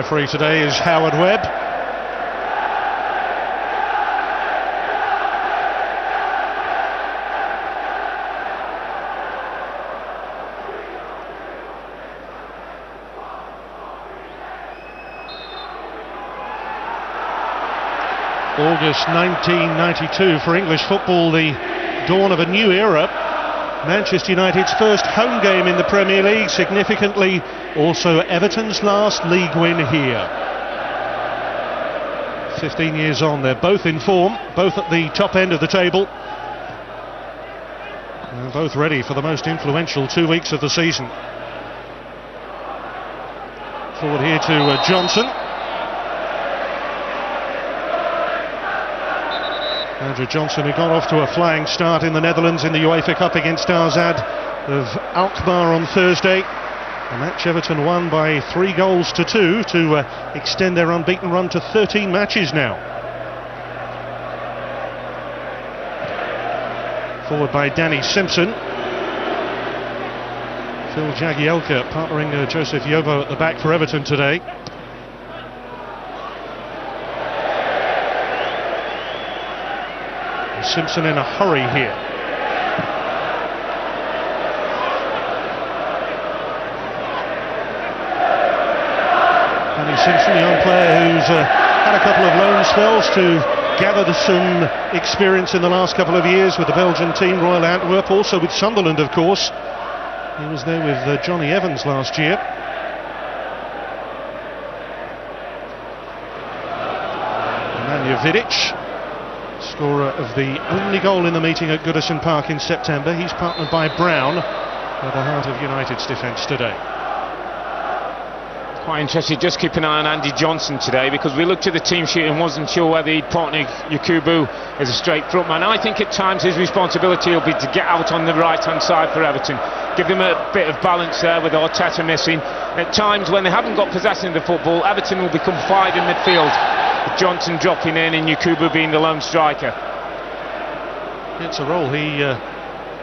referee today is Howard Webb. August 1992 for English football, the dawn of a new era. Manchester United's first home game in the Premier League, significantly also Everton's last league win here. 15 years on, they're both in form, both at the top end of the table, and both ready for the most influential 2 weeks of the season. Forward here to Johnson. Andrew Johnson, who got off to a flying start in the Netherlands in the UEFA Cup against Azad of Alkmaar on Thursday. A match Everton won by 3-2 to extend their unbeaten run to 13 matches now. Forward by Danny Simpson. Phil Jagielka partnering Joseph Yobo at the back for Everton today. Simpson in a hurry here. Danny Simpson, a young player who's had a couple of loan spells to gather some experience in the last couple of years with the Belgian team, Royal Antwerp, also with Sunderland, of course. He was there with Johnny Evans last year. Nemanja Vidic, scorer of the only goal in the meeting at Goodison Park in September. He's partnered by Brown at the heart of United's defence today. Quite interested, just keep an eye on Andy Johnson today, because we looked at the team sheet and wasn't sure whether he'd partner Yakubu as a straight front man. I think at times his responsibility will be to get out on the right hand side for Everton, give them a bit of balance there with Arteta missing. At times when they haven't got possession of the football, Everton will become five in midfield, with Johnson dropping in and Yakubu being the lone striker. It's a role he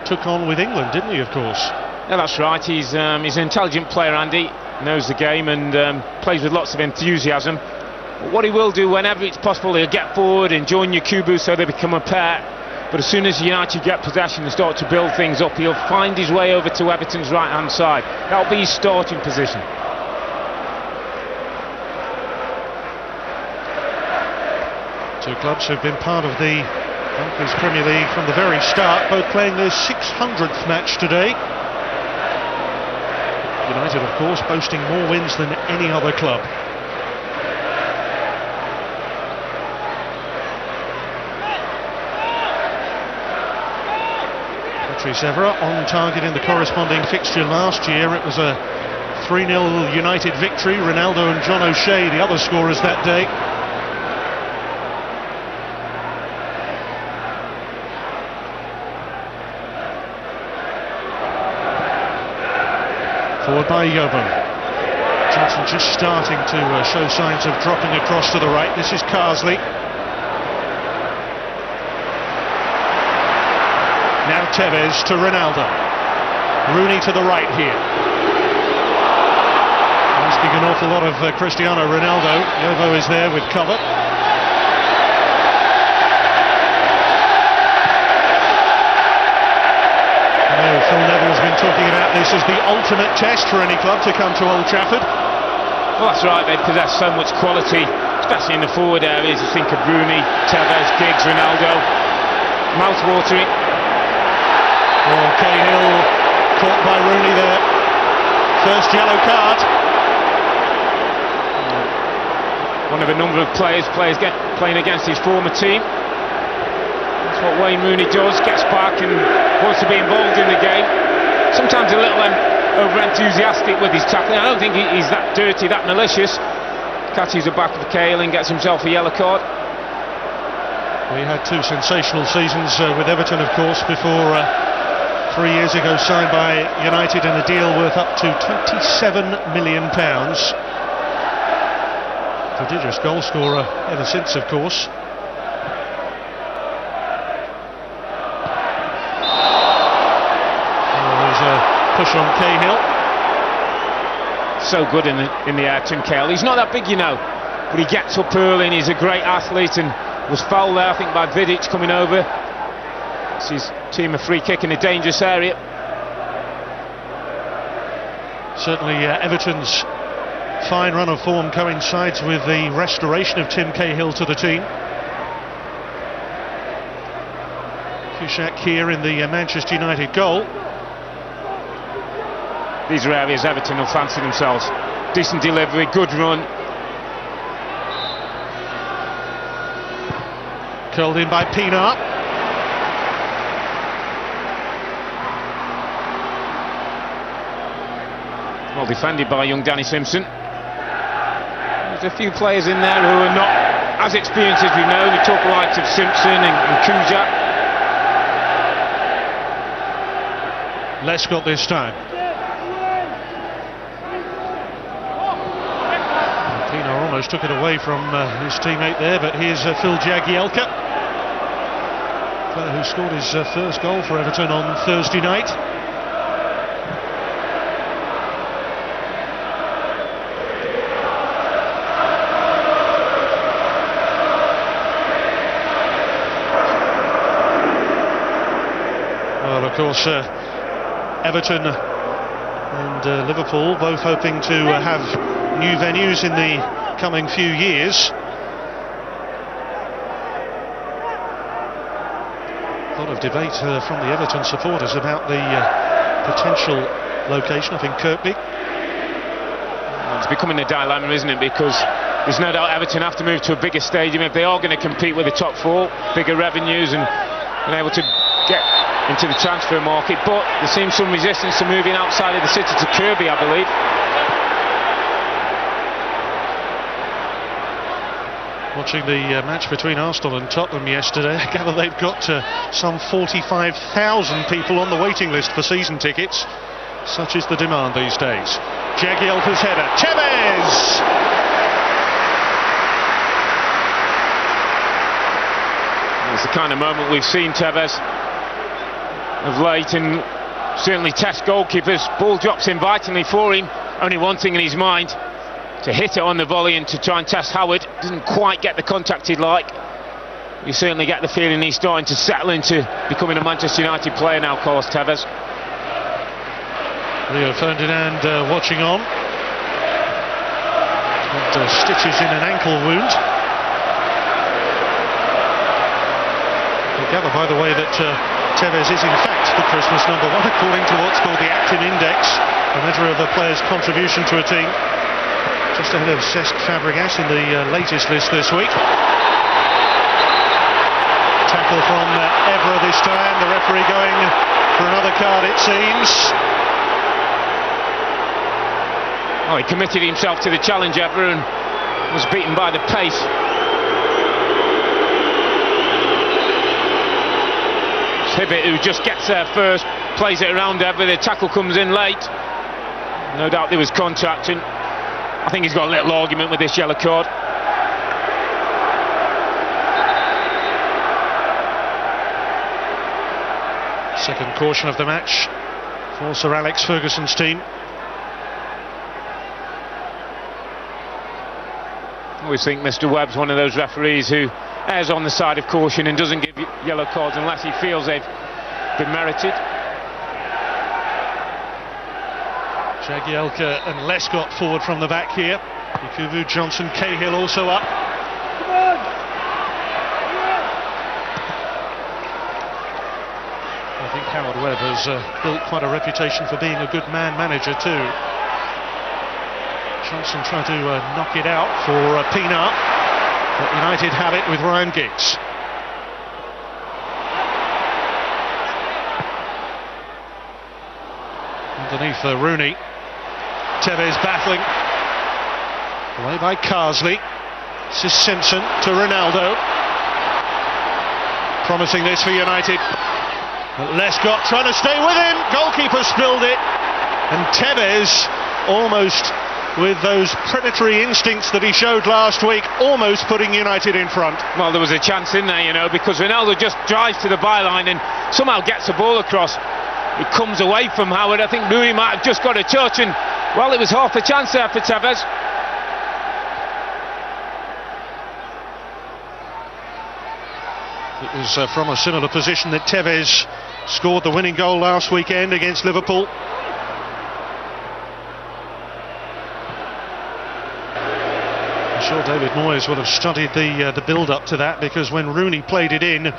took on with England, didn't he, of course? Yeah, that's right. He's an intelligent player, Andy, knows the game and plays with lots of enthusiasm. But what he will do whenever it's possible, he'll get forward and join Yakubu so they become a pair. But as soon as United get possession and start to build things up, he'll find his way over to Everton's right hand side. That'll be his starting position. Two clubs have been part of the Barclays Premier League from the very start, both playing their 600th match today. United, of course, boasting more wins than any other club. Patrice Evra on target in the corresponding fixture last year. It was a 3-0 United victory. Ronaldo and John O'Shea, the other scorers that day. Forward by Yobo. Johnson just starting to show signs of dropping across to the right. This is Carsley. Now Tevez to Ronaldo. Rooney to the right here. Asking an awful lot of Cristiano Ronaldo. Yobo is there with cover. Phil Neville's been talking about this as the ultimate test for any club to come to Old Trafford. Well, that's right, they possess so much quality, especially in the forward areas. You think of Rooney, Tevez, Giggs, Ronaldo. Mouth-watering. Oh, Cahill caught by Rooney there. First yellow card. One of a number of players playing against his former team. What Wayne Rooney does, gets back and wants to be involved in the game. Sometimes a little over-enthusiastic with his tackling. I don't think he's that dirty, that malicious. Catches the back of Cahill and gets himself a yellow card. Well, he had two sensational seasons with Everton, of course, before 3 years ago signed by United in a deal worth up to £27 million. Prodigious goal scorer ever since, of course. Push on Cahill. so good in the air, Tim Cahill. He's not that big, you know, but he gets up early and he's a great athlete, and was fouled there, I think, by Vidic coming over. It's his team a free kick in a dangerous area. Certainly Everton's fine run of form coincides with the restoration of Tim Cahill to the team. Kuszak here in the Manchester United goal. These are areas Everton will fancy themselves. Decent delivery, good run. Curled in by Pienaar. Well defended by young Danny Simpson. There's a few players in there who are not as experienced as we know. We talk the likes of Simpson and Kuszak. Lescott this time. Pienaar almost took it away from his teammate there, but here's Phil Jagielka, player who scored his first goal for Everton on Thursday night. Well, of course, Everton and Liverpool both hoping to have new venues in the coming few years. A lot of debate from the Everton supporters about the potential location. I think Kirkby. It's becoming a dilemma, isn't it? Because there's no doubt Everton have to move to a bigger stadium if they are going to compete with the top four, bigger revenues, and able to get into the transfer market. But there seems some resistance to moving outside of the city to Kirkby, I believe. Watching the match between Arsenal and Tottenham yesterday, I gather they've got some 45,000 people on the waiting list for season tickets. Such is the demand these days. Jagielka's header. Tevez! It's the kind of moment we've seen Tevez of late, and certainly test goalkeepers. Ball drops invitingly for him. Only one thing in his mind: to hit it on the volley and to try and test Howard. Doesn't quite get the contact he'd like. You certainly get the feeling he's starting to settle into becoming a Manchester United player now, Carlos Tevez. Rio Ferdinand watching on. Got stitches in an ankle wound. I gather, by the way, that Tevez is in fact the Christmas #1 according to what's called the Active Index, a measure of a player's contribution to a team. Just ahead of Cesc Fabregas in the latest list this week. Tackle from Evra this time. The referee going for another card, it seems. Oh, he committed himself to the challenge, Evra, and was beaten by the pace. It's Hibbert who just gets there first, plays it around Evra. The tackle comes in late. No doubt there was contact, and I think he's got a little argument with this yellow card. Second caution of the match for Sir Alex Ferguson's team. I always think Mr. Webb's one of those referees who errs on the side of caution and doesn't give yellow cards unless he feels they've been merited. Jagielka and Lescott forward from the back here. Yakubu, Johnson, Cahill also up. I think Howard Webb has built quite a reputation for being a good man manager too. Johnson tried to knock it out for Pienaar, but United have it with Ryan Giggs. Underneath Rooney. Tevez battling. Away by Carsley. This is Simpson to Ronaldo. Promising this for United. But Lescott trying to stay with him. Goalkeeper spilled it. And Tevez, almost with those predatory instincts that he showed last week, almost putting United in front. Well, there was a chance in there, you know, because Ronaldo just drives to the byline and somehow gets the ball across. It comes away from Howard. I think Rooney might have just got a touch, and Well, it was half a chance there for Tevez. It was from a similar position that Tevez scored the winning goal last weekend against Liverpool. I'm sure David Moyes would have studied the build-up to that, because when Rooney played it in,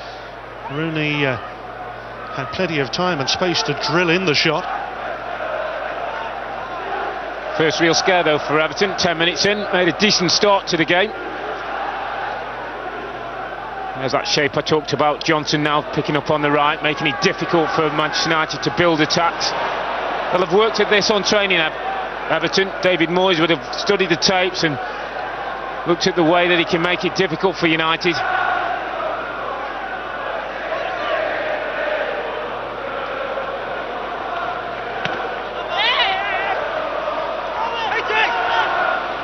Rooney had plenty of time and space to drill in the shot. First real scare though for Everton, 10 minutes in, made a decent start to the game. There's that shape I talked about. Johnson now picking up on the right, making it difficult for Manchester United to build attacks. They'll have worked at this on training, Everton. David Moyes would have studied the tapes and looked at the way that he can make it difficult for United.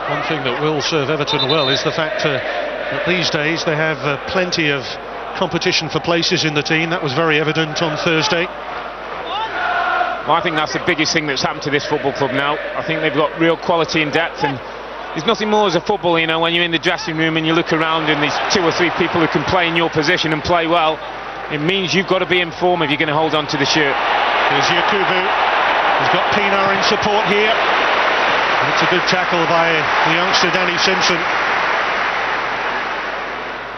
One thing that will serve Everton well is the fact that these days they have plenty of competition for places in the team. That was very evident on Thursday. Well, I think that's the biggest thing that's happened to this football club now. I think they've got real quality and depth, and there's nothing more as a footballer, you know, when you're in the dressing room and you look around and there's 2 or 3 people who can play in your position and play well. It means you've got to be in form if you're going to hold on to the shirt. Here's Yakubu. He's got Pienaar in support here. And it's a good tackle by the youngster Danny Simpson.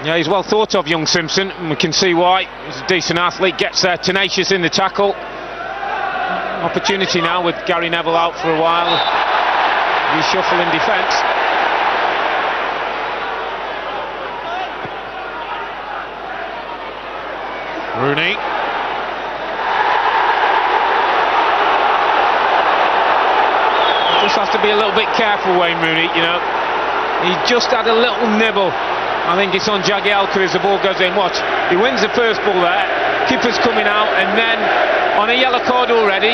Yeah, he's well thought of, young Simpson, and we can see why. He's a decent athlete, gets there, tenacious in the tackle. Opportunity now with Gary Neville out for a while. Reshuffle in defence. Rooney. Just has to be a little bit careful, Wayne Rooney, you know. He just had a little nibble. I think it's on Jagielka as the ball goes in. Watch, he wins the first ball there, keeper's coming out, and then on a yellow card already,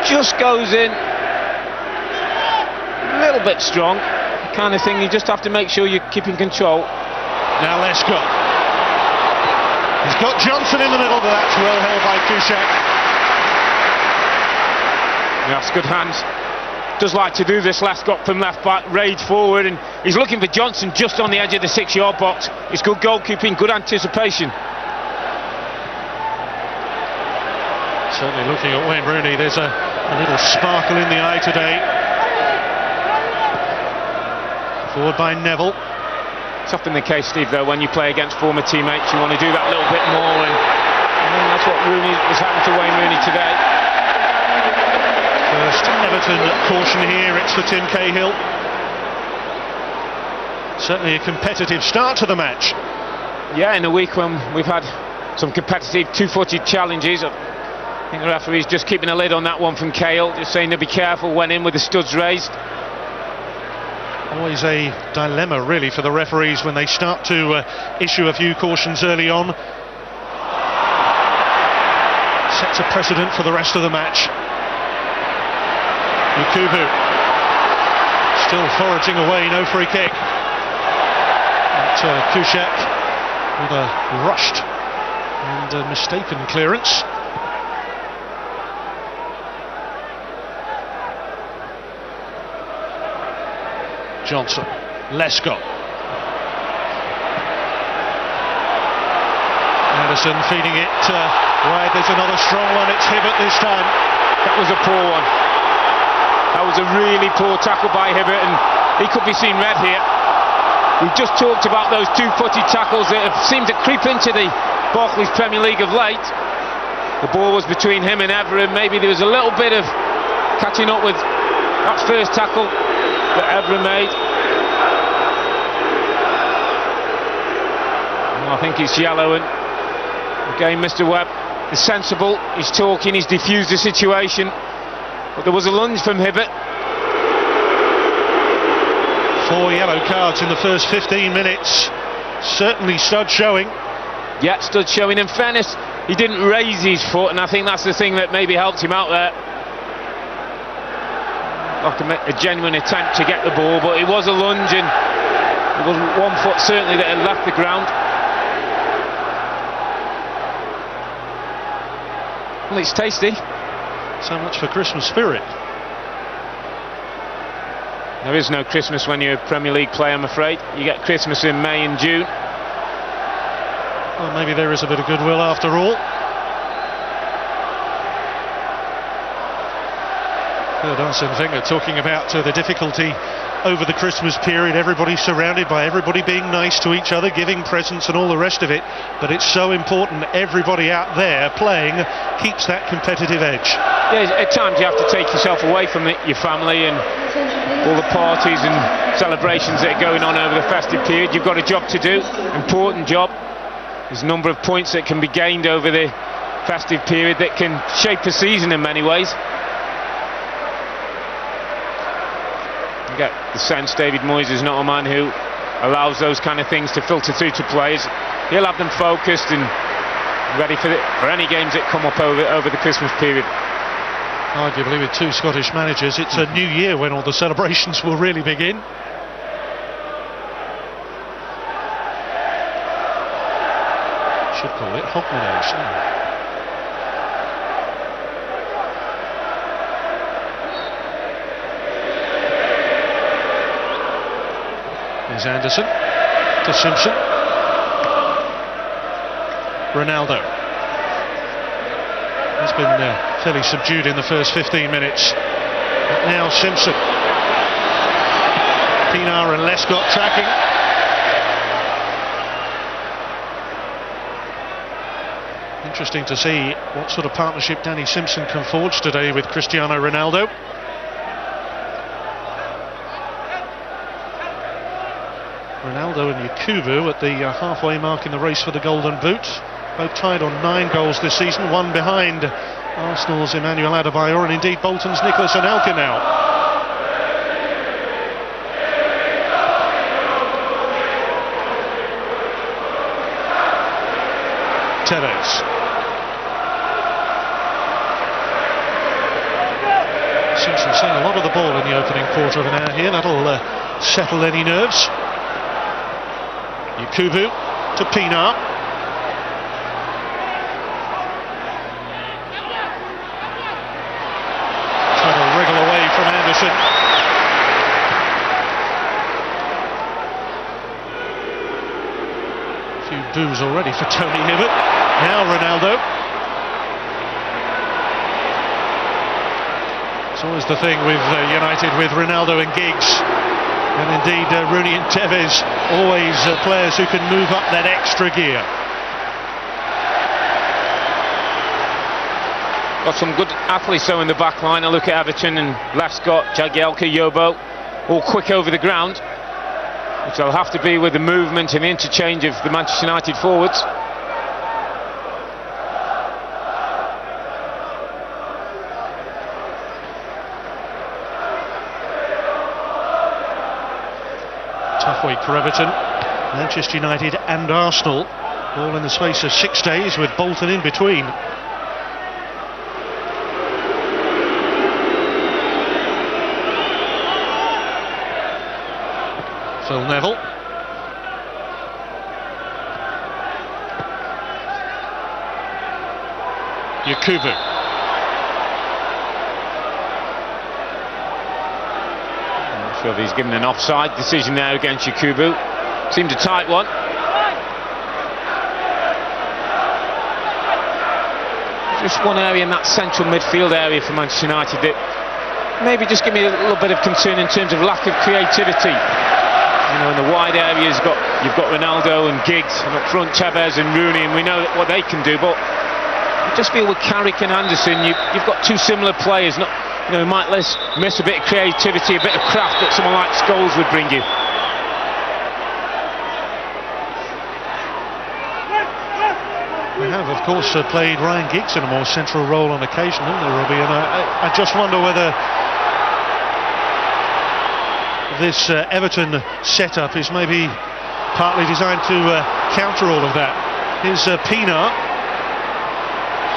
just goes in a little bit strong. The kind of thing you just have to make sure you're keeping control. Now Lescott. He's got Johnson in the middle, but that's well held by Kuszczak. That's good hands. Does like to do this. Lescott from left back, rage forward, and he's looking for Johnson just on the edge of the 6-yard box. It's good goalkeeping, good anticipation. Certainly looking at Wayne Rooney, there's a little sparkle in the eye today. Forward by Neville. It's often the case, Steve, though, when you play against former teammates, you want to do that little bit more, and that's what Rooney has happened to Wayne Rooney today. First Everton caution here, it's for Tim Cahill. Certainly a competitive start to the match. Yeah, in a week when we've had some competitive two-footed challenges, I think the referee's just keeping a lid on that one from Cahill, just saying to be careful, went in with the studs raised. Always a dilemma really for the referees when they start to issue a few cautions early on. Sets a precedent for the rest of the match. Yakubu still foraging away, no free kick. But Kuszczak with a rushed and mistaken clearance. Johnson, Lescott. Anderson feeding it wide. There's another strong one. It's Hibbert this time. That was a poor one. That was a really poor tackle by Hibbert, and he could be seen red here. We've just talked about those two-footed tackles that have seemed to creep into the Barclays Premier League of late. The ball was between him and Evra, and maybe there was a little bit of catching up with that first tackle that Evra made. Well, I think it's yellow, and again Mr. Webb is sensible, he's talking, he's diffused the situation, but there was a lunge from Hibbert. 4 yellow cards in the first 15 minutes. Certainly stud showing. Yeah, stud showing. In fairness, he didn't raise his foot, and I think that's the thing that maybe helped him out there. Like a genuine attempt to get the ball, but it was a lunge, and there was one foot certainly that had left the ground. Well, it's tasty. So much for Christmas spirit. There is no Christmas when you're a Premier League player, I'm afraid. You get Christmas in May and June. Well, maybe there is a bit of goodwill after all. Heard Arsene Wenger talking about the difficulty over the Christmas period, everybody surrounded by everybody being nice to each other, giving presents and all the rest of it, but it's so important everybody out there playing keeps that competitive edge. Yeah, at times you have to take yourself away from your family and all the parties and celebrations that are going on over the festive period. You've got a job to do, important job. There's a number of points that can be gained over the festive period that can shape the season in many ways. You get the sense David Moyes is not a man who allows those kind of things to filter through to players. He'll have them focused and ready for any games that come up over the Christmas period. Arguably, with two Scottish managers, it's a new year when all the celebrations will really begin. Should call it Hogmanay. Here's Anderson to Simpson. Ronaldo. He's been fairly subdued in the first 15 minutes. But now Simpson. Pinar and Lescott tracking. Interesting to see what sort of partnership Danny Simpson can forge today with Cristiano Ronaldo. Ronaldo and Yakubu at the halfway mark in the race for the Golden Boot. Both tied on 9 goals this season, one behind Arsenal's Emmanuel Adebayor and indeed Bolton's Nicolas Anelka now. Tevez. Simpson seeing a lot of the ball in the opening quarter of an hour here. That'll settle any nerves. Yakubu to Pinar. Trying to wriggle away from Anderson. A few boos already for Tony Hibbert. Now Ronaldo. It's always the thing with United, with Ronaldo and Giggs. And indeed, Rooney and Tevez, always players who can move up that extra gear. Got some good athletes though in the back line. I look at Everton and Lescott, Jagielka, Yobo, all quick over the ground, which they'll have to be with the movement and the interchange of the Manchester United forwards. Tough week for Everton, Manchester United and Arsenal, all in the space of 6 days with Bolton in between. Phil Neville. Yakubu. Sure, he's given an offside decision there against Yakubu. Seemed a tight one. Just one area in that central midfield area for Manchester United that maybe just give me a little bit of concern in terms of lack of creativity. You know, in the wide areas you've got Ronaldo and Giggs, and up front Tevez and Rooney, and we know what they can do. But I just feel with Carrick and Anderson, you've got two similar players. You know, might miss a bit of creativity, a bit of craft that someone like Scholes would bring you. We have, of course, played Ryan Giggs in a more central role on occasion, haven't they, Robbie? And I just wonder whether this Everton setup is maybe partly designed to counter all of that. Here's Pinar.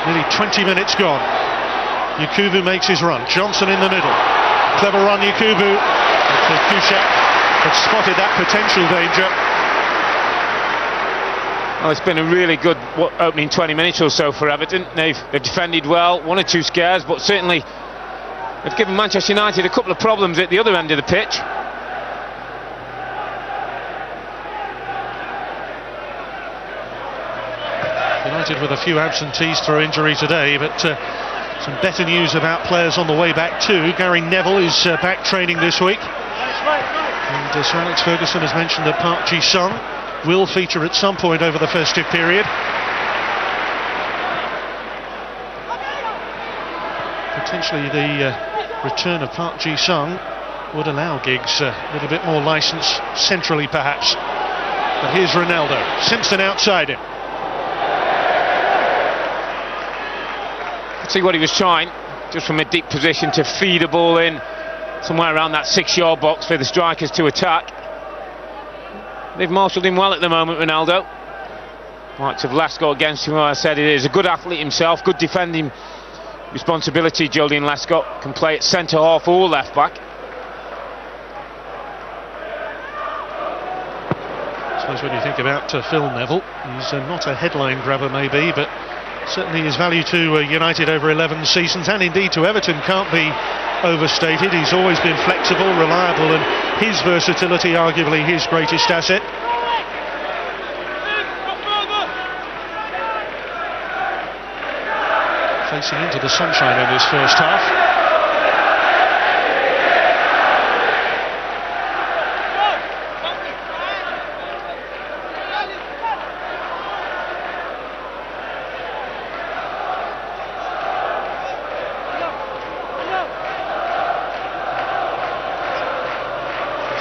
Nearly 20 minutes gone. Yakubu makes his run. Johnson in the middle. Clever run, Yakubu. Kuszczak had spotted that potential danger. Well, it's been a really good opening 20 minutes or so for Everton. They've defended well, 1 or 2 scares, but certainly they've given Manchester United a couple of problems at the other end of the pitch. United with a few absentees through injury today, but some better news about players on the way back too. Gary Neville is back training this week. And Sir Alex Ferguson has mentioned that Park Ji-sung will feature at some point over the festive period. Potentially the return of Park Ji-sung would allow Giggs a little bit more licence centrally perhaps. But here's Ronaldo, Simpson outside him. See what he was trying, just from a deep position to feed a ball in somewhere around that 6-yard box for the strikers to attack. They've marshalled him well at the moment, Ronaldo. Likes of Lascott against him, I said, he is a good athlete himself, good defending responsibility. Julian Lascott can play at centre half or left back. I suppose when you think about Phil Neville, he's not a headline grabber maybe, but certainly his value to United over 11 seasons, and indeed to Everton, can't be overstated. He's always been flexible, reliable, and his versatility arguably his greatest asset. Facing into the sunshine in this first half.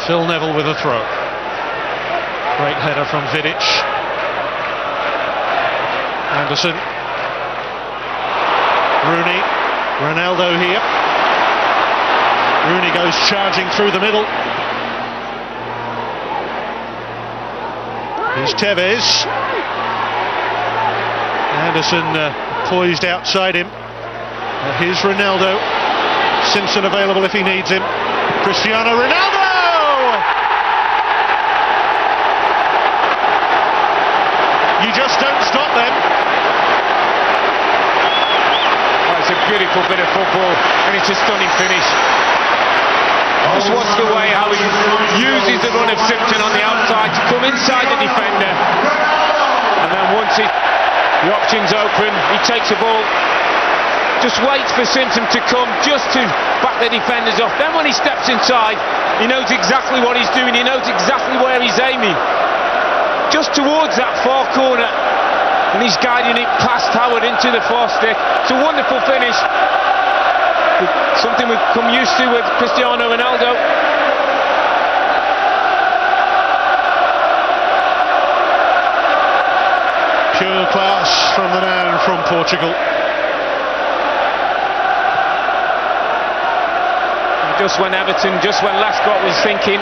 Phil Neville with a throw. Great header from Vidic. Anderson. Rooney. Ronaldo here. Rooney goes charging through the middle. Here's Tevez. Anderson poised outside him. Here's Ronaldo. Simpson available if he needs him. Cristiano Ronaldo! You just don't stop them. Oh, it's a beautiful bit of football, and it's a stunning finish. Just watch the way how he uses the run of Simpson on the outside to come inside the defender, and then once the option's open, he takes the ball, just waits for Simpson to come just to back the defenders off. Then when he steps inside, he knows exactly what he's doing, he knows exactly where he's aiming, just towards that far corner, and he's guiding it past Howard into the far stick. It's a wonderful finish, something we've come used to with Cristiano Ronaldo. Pure class from the man from Portugal. Just when Lascott was thinking,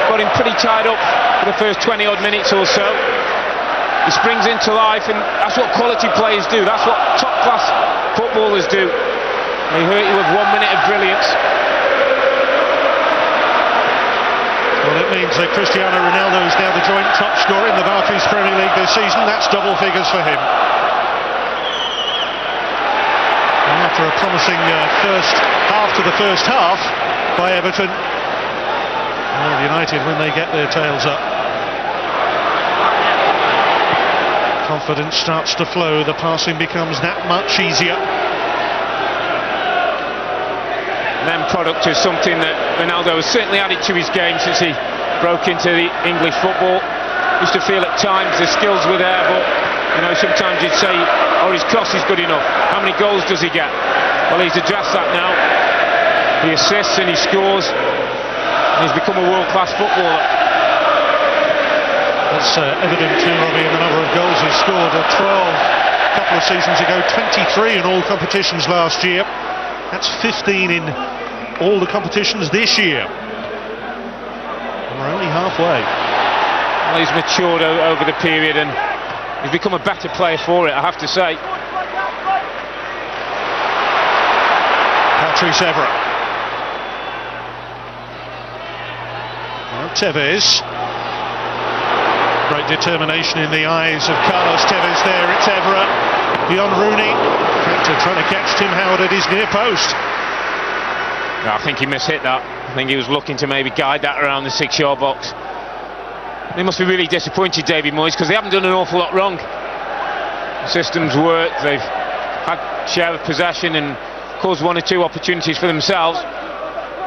got him pretty tied up for the first 20-odd minutes or so, he springs into life, and that's what quality players do, that's what top-class footballers do. They hurt you with 1 minute of brilliance. Well, it means that Cristiano Ronaldo is now the joint top scorer in the Barclays Premier League this season. That's double figures for him. And after a promising first half to the first half by Everton, well, United, when they get their tails up, confidence starts to flow, the passing becomes that much easier. And then product is something that Ronaldo has certainly added to his game since he broke into the English football. Used to feel at times the skills were there, but you know, sometimes you'd say, oh, his cross is good enough. How many goals does he get? Well, he's addressed that now. He assists and he scores. He's become a world-class footballer. That's evident too, Robbie, in the number of goals he's scored. 12 a couple of seasons ago, 23 in all competitions last year. That's 15 in all the competitions this year. And we're only halfway. Well, he's matured over the period, and he's become a better player for it, I have to say. Patrice Evra. Now Tevez. Great determination in the eyes of Carlos Tevez there. It's Evra beyond Rooney. Trying to catch Tim Howard at his near post. I think he mishit that. I think he was looking to maybe guide that around the 6-yard box. They must be really disappointed, David Moyes, because they haven't done an awful lot wrong. systems work, they've had share of possession and caused one or two opportunities for themselves.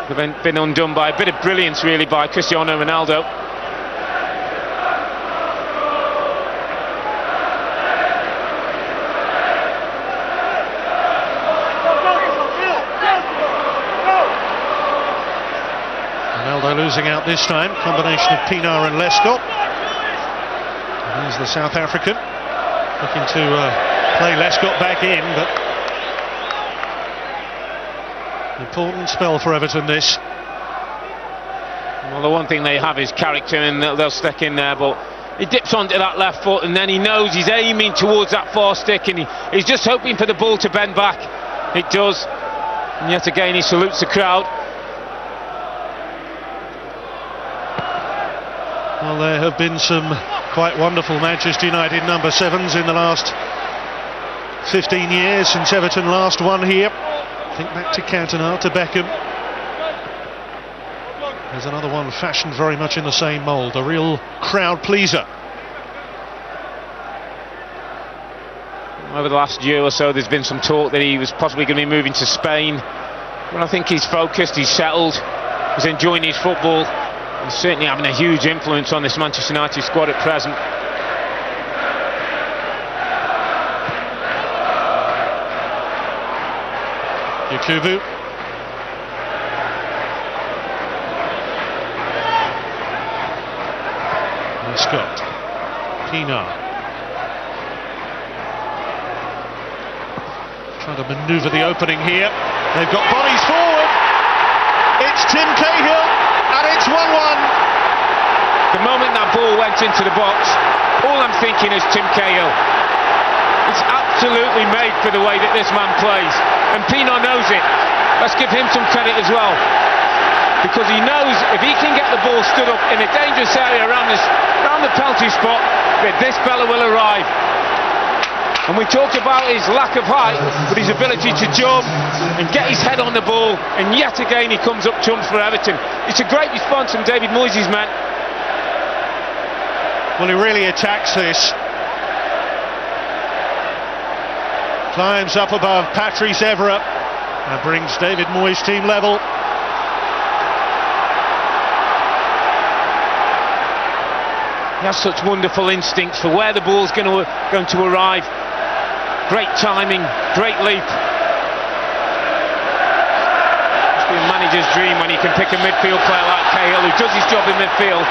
They've been undone by a bit of brilliance really by Cristiano Ronaldo. Ronaldo losing out this time, combination of Pinar and Lescott. And here's the South African looking to play Lescott back in, but important spell for Everton this. Well, the one thing they have is character, and they'll stick in there, but he dips onto that left foot and then he knows he's aiming towards that far stick, and he's just hoping for the ball to bend back. It does, and yet again he salutes the crowd. Well, there have been some quite wonderful Manchester United number 7s in the last 15 years since Everton last won here. Think back to Cantona, to Beckham. There's another one fashioned very much in the same mould, a real crowd pleaser. Over the last year or so there's been some talk that he was possibly going to be moving to Spain. Well, I think he's focused, he's settled, he's enjoying his football. He's certainly having a huge influence on this Manchester United squad at present. Yakubu. Scott. Pinar. Trying to manoeuvre the opening here. They've got bodies forward. It's Tim Cahill, and it's 1-1. The moment that ball went into the box, all I'm thinking is Tim Cahill. It's absolutely made for the way that this man plays, and Pinar knows it. Let's give him some credit as well, because he knows if he can get the ball stood up in a dangerous area around the penalty spot, that this fella will arrive. And we talked about his lack of height, but his ability to jump and get his head on the ball, and yet again he comes up trumps for Everton. It's a great response from David Moyes' men. Well, he really attacks this. Climbs up above Patrice Evra and brings David Moyes' team level. He has such wonderful instincts for where the ball's going to arrive. Great timing, great leap. It's been a manager's dream when he can pick a midfield player like Cahill, who does his job in midfield,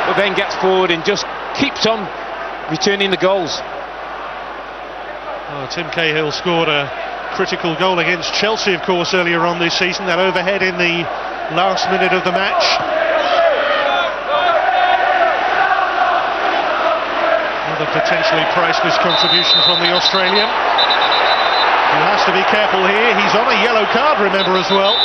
but then gets forward and just keeps on returning the goals. Oh, Tim Cahill scored a critical goal against Chelsea, of course, earlier on this season. That overhead in the last minute of the match. Another potentially priceless contribution from the Australian, who has to be careful here. He's on a yellow card, remember, as well.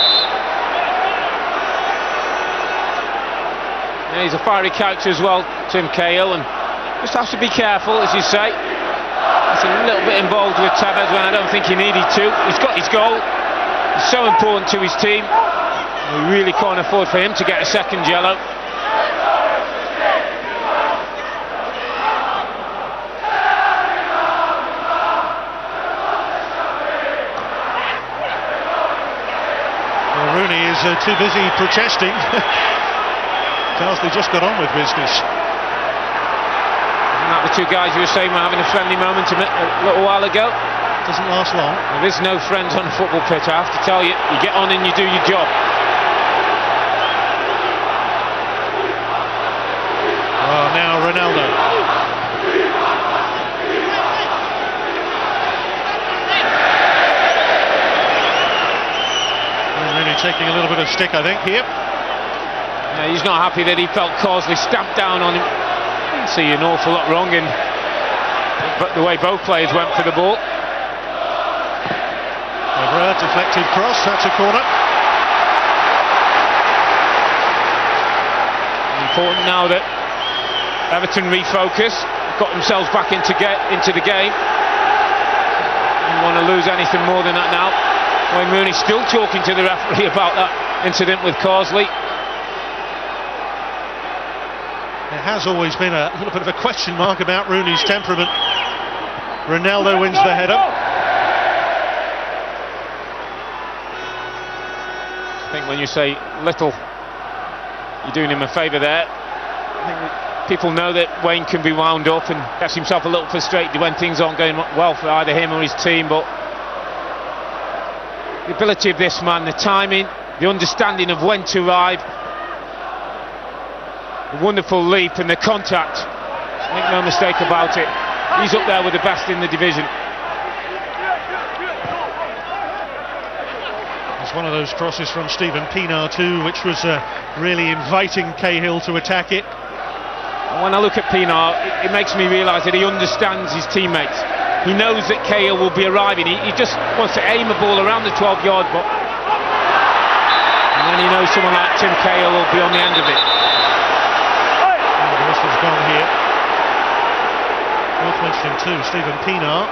Yeah, he's a fiery character as well, Tim Cahill, and just has to be careful, as you say. He's a little bit involved with Tevez when I don't think he needed to. He's got his goal. He's so important to his team. We really can't afford for him to get a second yellow. Rooney is too busy protesting. Carsley just got on with business. Isn't that the two guys you were saying were having a friendly moment a little while ago? Doesn't last long. Well, there's no friends on a football pitch, I have to tell you. You get on and you do your job. Oh, now Ronaldo. Taking a little bit of stick, I think, here. Yeah, he's not happy that he felt Carsley stamped down on him. Didn't see an awful lot wrong in but the way both players went for the ball. Evra, deflected cross, that's a corner. Important now that Everton refocus, got themselves back into the game. Don't want to lose anything more than that now. Wayne Rooney still talking to the referee about that incident with Carsley. There has always been a little bit of a question mark about Rooney's temperament. Ronaldo wins the header. I think when you say little, you're doing him a favour there. I think people know that Wayne can be wound up and gets himself a little frustrated when things aren't going well for either him or his team, but the ability of this man, the timing, the understanding of when to arrive, the wonderful leap and the contact, make no mistake about it, he's up there with the best in the division. It's one of those crosses from Stephen Pienaar too, which was really inviting Cahill to attack it. When I look at Pienaar, it makes me realise that he understands his teammates. He knows that Cahill will be arriving. He just wants to aim a ball around the 12-yard box, and then he knows someone like Tim Cahill will be on the end of it. And the whistle's gone here. Worth mentioning too, Stephen Pienaar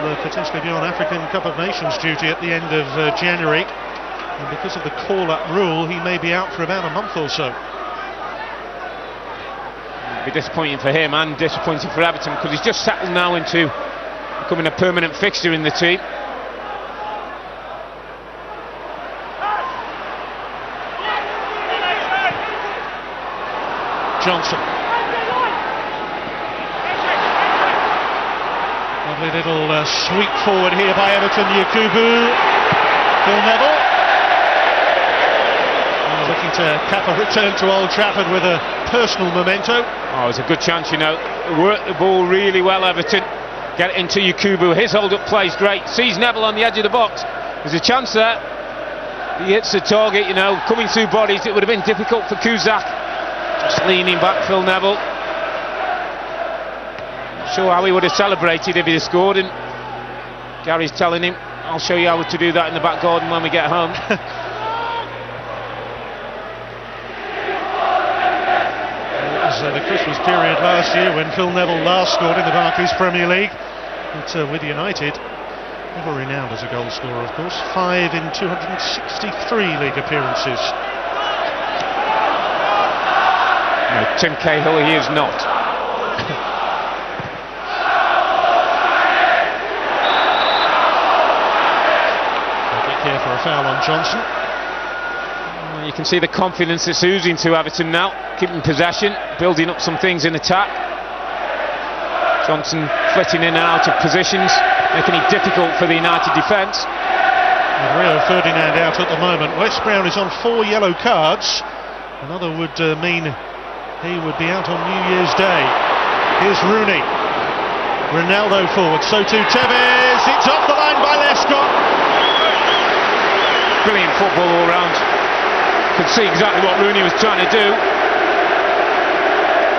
will potentially be on African Cup of Nations duty at the end of January, and because of the call-up rule, he may be out for about a month or so. It'll be disappointing for him and disappointing for Everton, because he's just settled now into becoming a permanent fixture in the team. Johnson. Lovely little sweep forward here by Everton. Yakubu. Phil Neville. Looking to cap a return to Old Trafford with a personal memento. Oh, it's a good chance, you know. Work the ball really well, Everton. Get it into Yakubu. His hold-up play is great. Sees Neville on the edge of the box. There's a chance there. He hits the target, you know. Coming through bodies, it would have been difficult for Kuzak. Just leaning back, Phil Neville. Not sure how he would have celebrated if he had scored, and Gary's telling him, I'll show you how to do that in the back garden when we get home. The Christmas period last year when Phil Neville last scored in the Barclays Premier League, but with United, never renowned as a goal scorer, of course. 5 in 263 league appearances. No, Tim Cahill, he is not. Kick here for a foul on Johnson. You can see the confidence that's oozing to Everton now, keeping possession, building up some things in attack. Johnson flitting in and out of positions, making it difficult for the United defence. With Rio Ferdinand out at the moment, Wes Brown is on 4 yellow cards. Another would mean he would be out on New Year's Day. Here's Rooney. Ronaldo forward, so too Tevez. It's off the line by Lescott. Brilliant football all round. Could see exactly what Rooney was trying to do.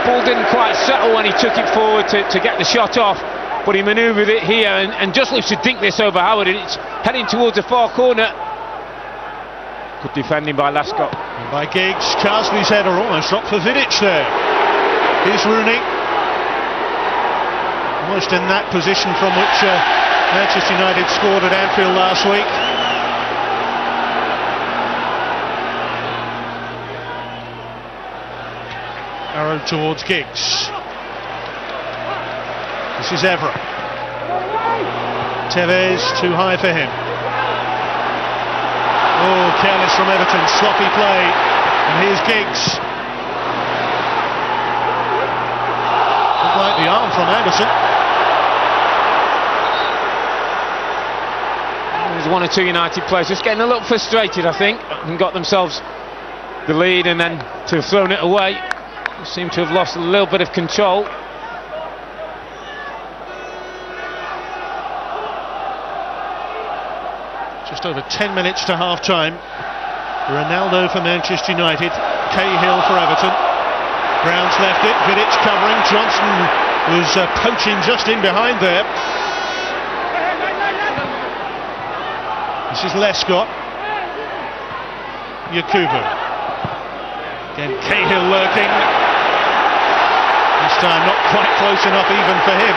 Ball didn't quite settle when he took it forward to get the shot off, but he manoeuvred it here and just looks to dink this over Howard, and it's heading towards the far corner. Good defending by Lescott. And by Giggs. Carsley's header almost dropped for Vidic there. Here's Rooney. Almost in that position from which Manchester United scored at Anfield last week. Arrow towards Giggs. This is Evra. Tevez, too high for him. Oh, careless from Everton, sloppy play. And here's Giggs. Looked like the arm from Anderson. There's 1 or 2 United players just getting a little frustrated, I think, and got themselves the lead, and then to have thrown it away. Seem to have lost a little bit of control. Just over 10 minutes to half-time. Ronaldo for Manchester United, Cahill for Everton. Brown's left it, Vidic covering. Johnson was poaching just in behind there. This is Lescott. Yakubu. Again, Cahill lurking. This time not quite close enough even for him.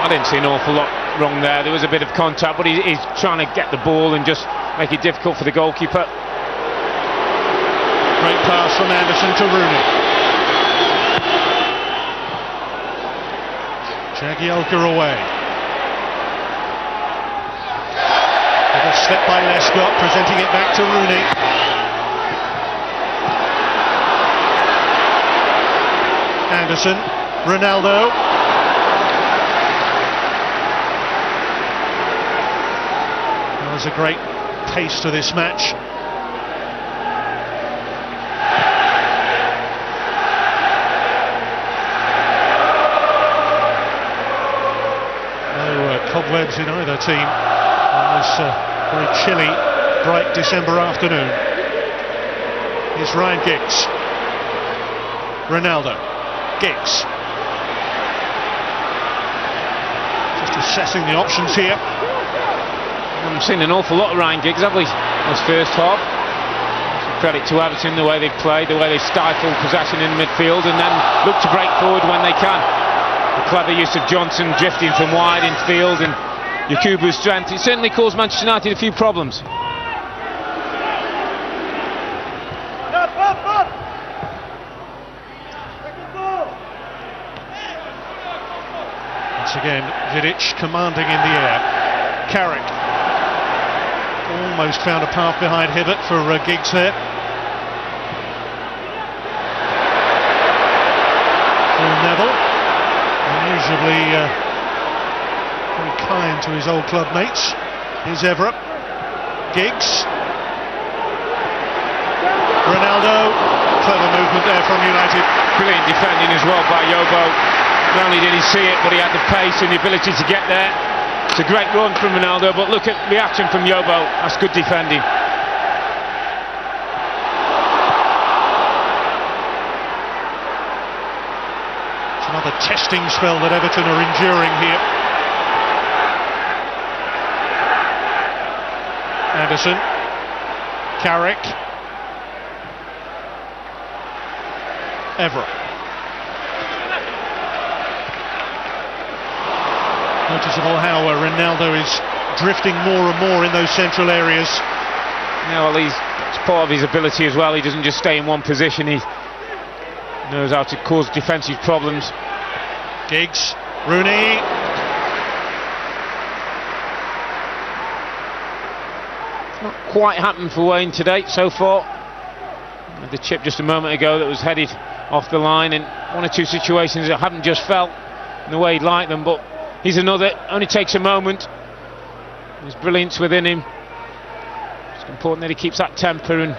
I didn't see an awful lot wrong there. There was a bit of contact, but he's trying to get the ball and just make it difficult for the goalkeeper. Great pass from Anderson to Rooney. Jagielka away. Little slip by Lescott, presenting it back to Rooney. Anderson, Ronaldo. There's a great pace to this match. Cobwebs in either team on this very chilly, bright December afternoon. Here's Ryan Giggs. Ronaldo. Giggs. Just assessing the options here. I've seen an awful lot of Ryan Giggs, have we, this first half? Credit to Everton, the way they've played, the way they stifled possession in midfield and then look to break forward when they can. The clever use of Johnson drifting from wide in field and Yakubu's strength. It certainly caused Manchester United a few problems. Once again, Vidic commanding in the air. Carrick almost found a path behind Hibbert for Giggs there. Neville, unusually very kind to his old club mates. Here's Everett. Giggs. Ronaldo. Clever movement there from United. Brilliant defending as well by Yobo. Not only did he see it, but he had the pace and the ability to get there. It's a great run from Ronaldo, but look at the action from Yobo. That's good defending. Another testing spell that Everton are enduring here. Anderson, Carrick, Everett. Noticeable how Ronaldo is drifting more and more in those central areas. Yeah, well, it's part of his ability as well. He doesn't just stay in one position. He knows how to cause defensive problems. Giggs, Rooney. It's not quite happened for Wayne today so far. Had the chip just a moment ago that was headed off the line, and one or two situations that haven't just felt in the way he'd like them, but he's another. Only takes a moment. There's brilliance within him. It's important that he keeps that temper and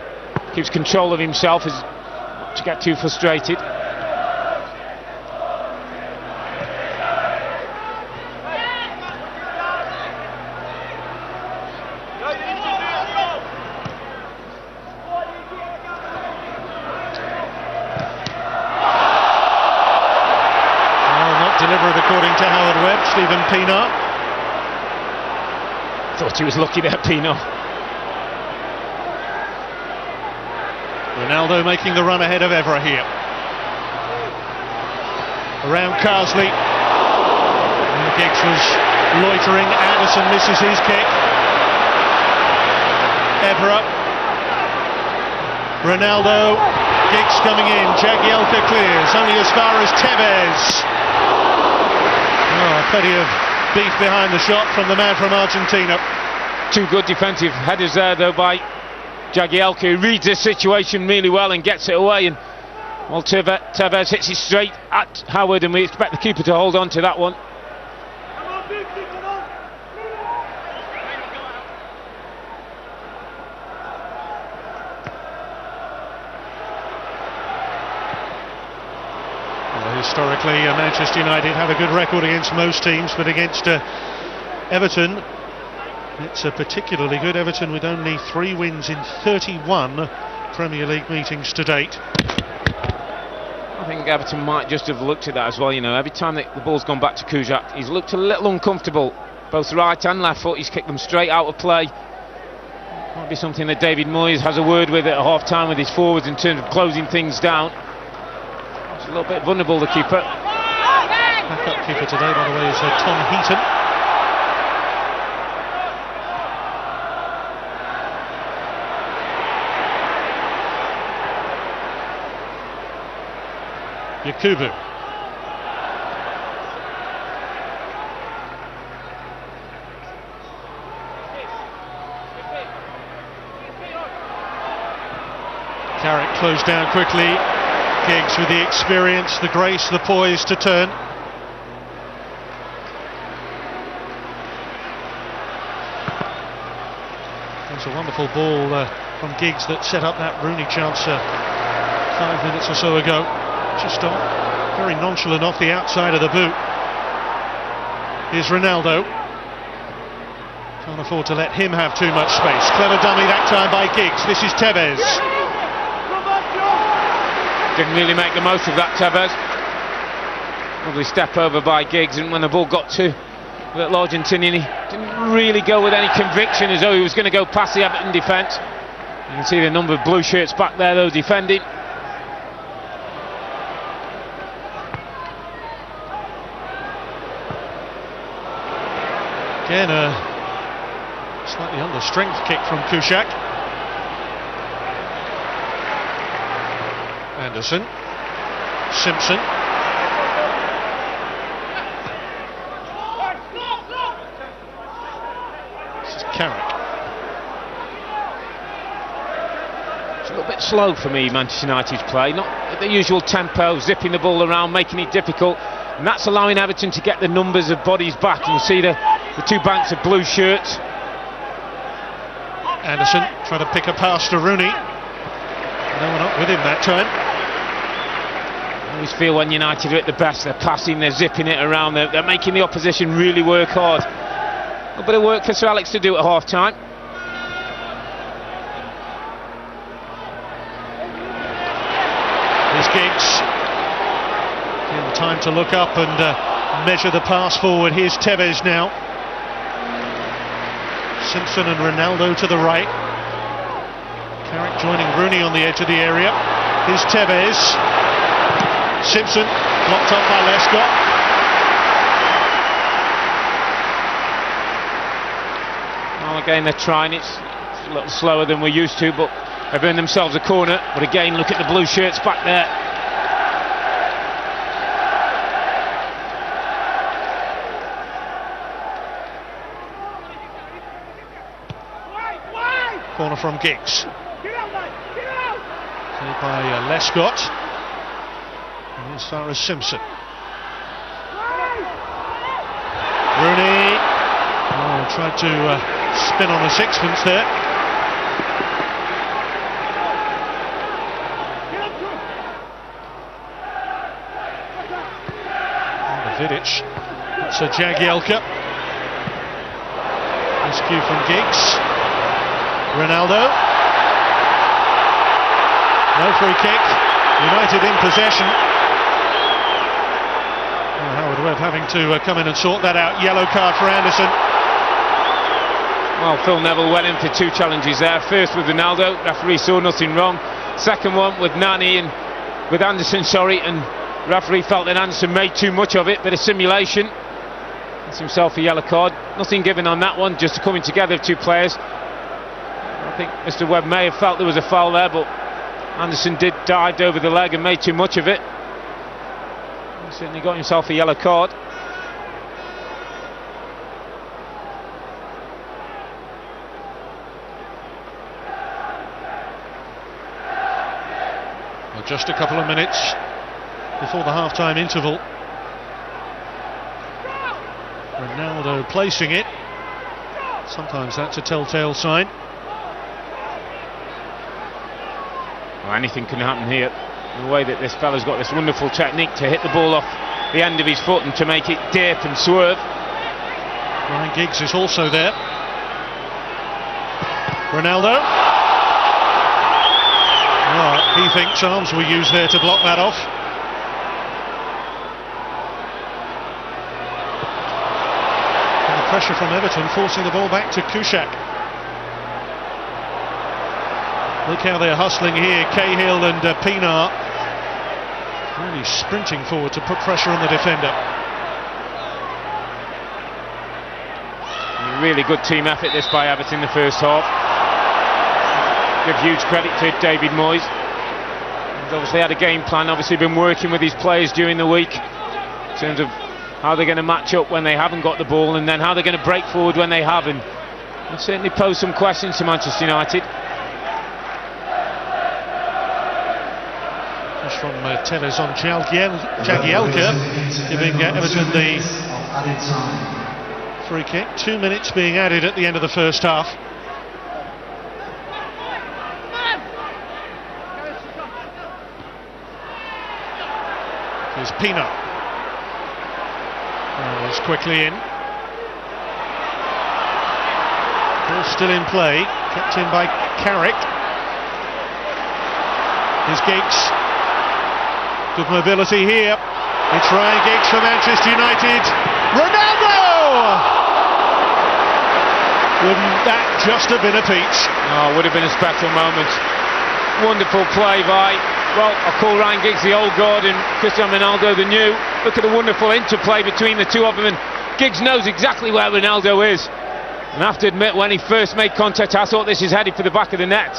keeps control of himself, as not to get too frustrated. Delivered according to Howard Webb. Stephen Pienaar. Thought he was lucky there, Pienaar. Ronaldo making the run ahead of Evra here. Around Carsley. Giggs was loitering. Anderson misses his kick. Evra. Ronaldo. Giggs coming in. Jagielka clears. Only as far as Tevez. Plenty of beef behind the shot from the man from Argentina. Two good defensive headers there though by Jagielka, who reads this situation really well and gets it away, and well, Tevez hits it straight at Howard, and we expect the keeper to hold on to that one. Historically, Manchester United have a good record against most teams, but against Everton, it's a particularly good. Everton with only 3 wins in 31 Premier League meetings to date. I think Everton might just have looked at that as well. You know, every time the ball's gone back to Kujak, he's looked a little uncomfortable. Both right and left foot, he's kicked them straight out of play. Might be something that David Moyes has a word with at half-time with his forwards in terms of closing things down. A little bit vulnerable, the keeper. Backup keeper today, by the way, is Tom Heaton. Yakubu. Carrick closed down quickly. Giggs with the experience, the grace, the poise to turn. It's a wonderful ball from Giggs that set up that Rooney chance 5 minutes or so ago. Just very nonchalant off the outside of the boot. Here's Ronaldo. Can't afford to let him have too much space. Clever dummy that time by Giggs. This is Tevez. Didn't really make the most of that, Tevez. Probably step over by Giggs, and when the ball got to little Argentinian, he didn't really go with any conviction, as though he was going to go past the Everton defence. You can see the number of blue shirts back there, though, defending. Again, a slightly under strength kick from Kuszczak. Anderson, Simpson. This is Carrick. It's a little bit slow for me, Manchester United's play. Not at the usual tempo, zipping the ball around, making it difficult. And that's allowing Everton to get the numbers of bodies back. You see the two banks of blue shirts. Anderson trying to pick a pass to Rooney. No one up with him that time. I always feel when United are at the best, they're passing, they're zipping it around, they're making the opposition really work hard. A bit of work for Sir Alex to do at half time. Here's Giggs. Given time to look up and measure the pass forward. Here's Tevez now. Simpson and Ronaldo to the right. Carrick joining Rooney on the edge of the area. Here's Tevez. Simpson blocked up by Lescott. Well, again, they're trying. It's a little slower than we're used to, but they've earned themselves a corner. But again, look at the blue shirts back there. Corner from Giggs. Played by Lescott. And as far as Simpson. Rooney. Oh, tried to spin on a sixpence there. Vidic. That's a Jagielka. Rescue from Giggs. Ronaldo. No free kick. United in possession. Oh, Howard Webb having to come in and sort that out. Yellow card for Anderson. Well, Phil Neville went in for two challenges there. First with Ronaldo, referee saw nothing wrong. Second one with Nani and with Anderson, and referee felt that Anderson made too much of it. Bit of simulation. That's himself a yellow card. Nothing given on that one, just a coming together of two players. I think Mr. Webb may have felt there was a foul there, but Anderson did dive over the leg and made too much of it. He certainly got himself a yellow card. Well, just a couple of minutes before the half-time interval. Ronaldo placing it. Sometimes that's a telltale sign. Well, anything can happen here. The way that this fella's got this wonderful technique to hit the ball off the end of his foot and to make it dip and swerve. Ryan Giggs is also there. Ronaldo. Oh, he thinks arms were used there to block that off. And the pressure from Everton forcing the ball back to Kuszczak. Look how they're hustling here, Cahill and Pienaar. Really sprinting forward to put pressure on the defender. Really good team effort this by Everton in the first half. Give huge credit to David Moyes. He's obviously had a game plan, obviously been working with his players during the week in terms of how they're going to match up when they haven't got the ball, and then how they're going to break forward when they have, and certainly pose some questions to Manchester United. Tevez on Jagielka, giving Everton the free kick. 2 minutes being added at the end of the first half. Here's Pina. Is quickly in. Ball still in play, kept in by Carrick. Here's Giggs. Good mobility here. It's Ryan Giggs for Manchester United. Ronaldo! Wouldn't that just have been a peach? Oh, would have been a special moment. Wonderful play by, well, I'll call Ryan Giggs the old guard and Cristiano Ronaldo the new. Look at the wonderful interplay between the two of them, and Giggs knows exactly where Ronaldo is. And I have to admit, when he first made contact, I thought this is headed for the back of the net.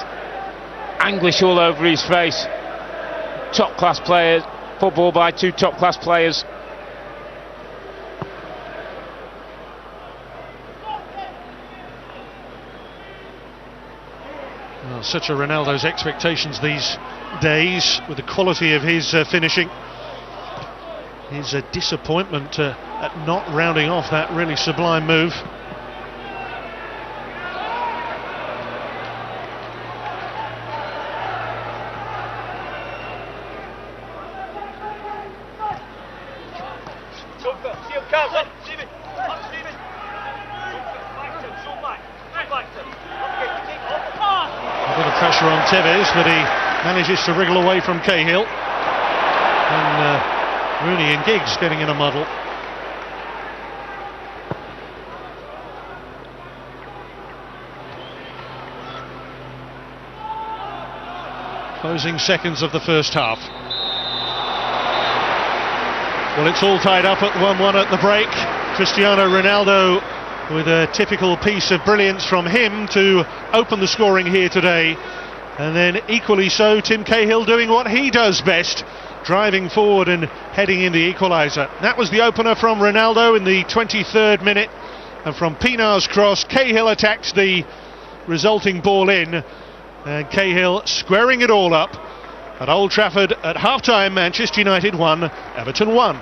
Anglish all over his face. Top class players, football by two top class players. Well, such are Ronaldo's expectations these days with the quality of his finishing. His disappointment at not rounding off that really sublime move. A bit of pressure on Tevez, but he manages to wriggle away from Cahill. And Rooney and Giggs getting in a muddle. Closing seconds of the first half. Well, it's all tied up at 1-1 at the break. Cristiano Ronaldo with a typical piece of brilliance from him to open the scoring here today. And then equally so, Tim Cahill doing what he does best, driving forward and heading in the equaliser. That was the opener from Ronaldo in the 23rd minute. And from Pina's cross, Cahill attacks the resulting ball in. And Cahill squaring it all up at Old Trafford at half-time. Manchester United 1, Everton 1.